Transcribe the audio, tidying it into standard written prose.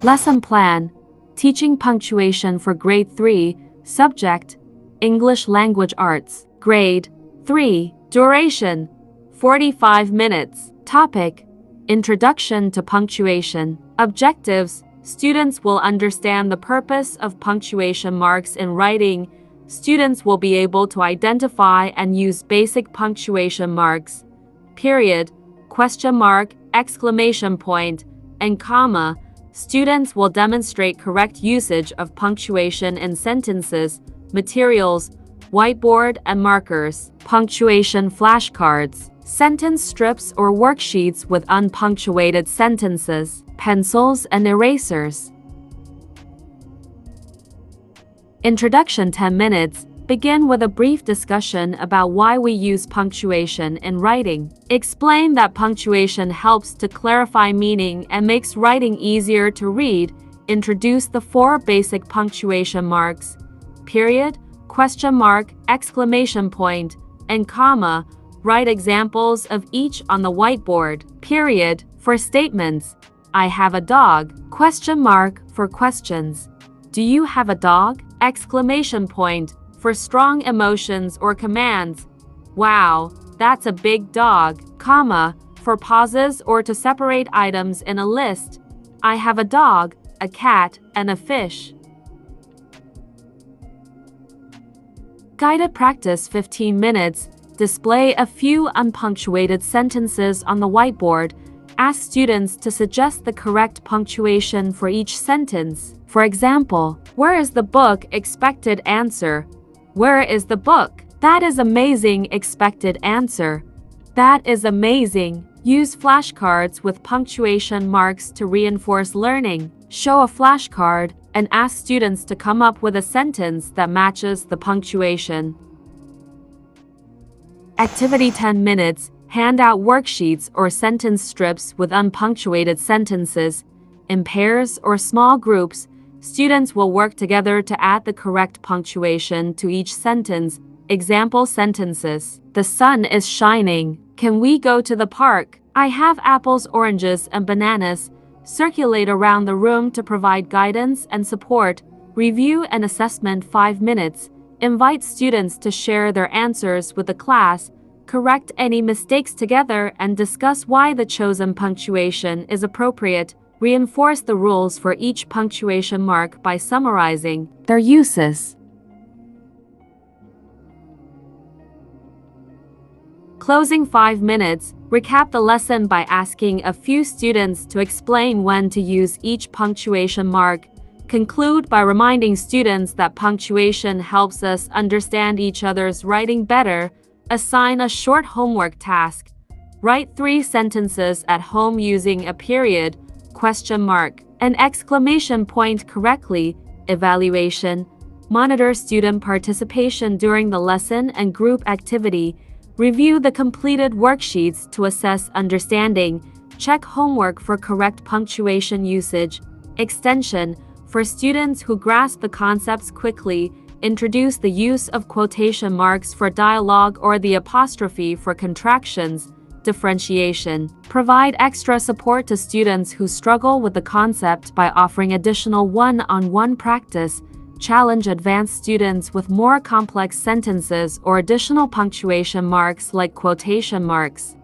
Lesson plan: Teaching punctuation for Grade 3, Subject: English Language Arts. Grade 3. Duration: 45 minutes. Topic: Introduction to punctuation. Objectives: Students will understand the purpose of punctuation marks in writing. Students will be able to identify and use basic punctuation marks, period, question mark, exclamation point, and comma. Students will demonstrate correct usage of punctuation in sentences, materials, whiteboard, and markers. Punctuation flashcards: sentence strips or worksheets with unpunctuated sentences, pencils, and erasers. Introduction 10 minutes. Begin with a brief discussion about why we use punctuation in writing. Explain that punctuation helps to clarify meaning and makes writing easier to read. Introduce the 4 basic punctuation marks: period, question mark, exclamation point, and comma. Write examples of each on the whiteboard. Period for statements: I have a dog. Question mark for questions: Do you have a dog? Exclamation point for strong emotions or commands: Wow, that's a big dog. Comma for pauses or to separate items in a list: I have a dog, a cat, and a fish. Guided practice 15 minutes. Display a few unpunctuated sentences on the whiteboard. Ask students to suggest the correct punctuation for each sentence. For example, where is the book? Expected answer: Where is the book? That is amazing. Expected answer: That is amazing. Use flashcards with punctuation marks to reinforce learning. Show a flashcard and ask students to come up with a sentence that matches the punctuation. Activity 10 minutes. Hand out worksheets or sentence strips with unpunctuated sentences. In pairs or small groups, students will work together to add the correct punctuation to each sentence. Example sentences: The sun is shining. Can we go to the park? I have apples, oranges, and bananas. Circulate around the room to provide guidance and support. Review and assessment 5 minutes. Invite students to share their answers with the class. Correct any mistakes together and discuss why the chosen punctuation is appropriate. Reinforce the rules for each punctuation mark by summarizing their uses. Closing 5 minutes. Recap the lesson by asking a few students to explain when to use each punctuation mark. Conclude by reminding students that punctuation helps us understand each other's writing better. Assign a short homework task. Write 3 sentences at home using a period, question mark, and exclamation point correctly. Evaluation. Monitor student participation during the lesson and group activity. Review the completed worksheets to assess understanding. Check homework for correct punctuation usage. Extension. For students who grasp the concepts quickly, introduce the use of quotation marks for dialogue or the apostrophe for contractions. Differentiation. Provide extra support to students who struggle with the concept by offering additional one-on-one practice. Challenge advanced students with more complex sentences or additional punctuation marks like quotation marks.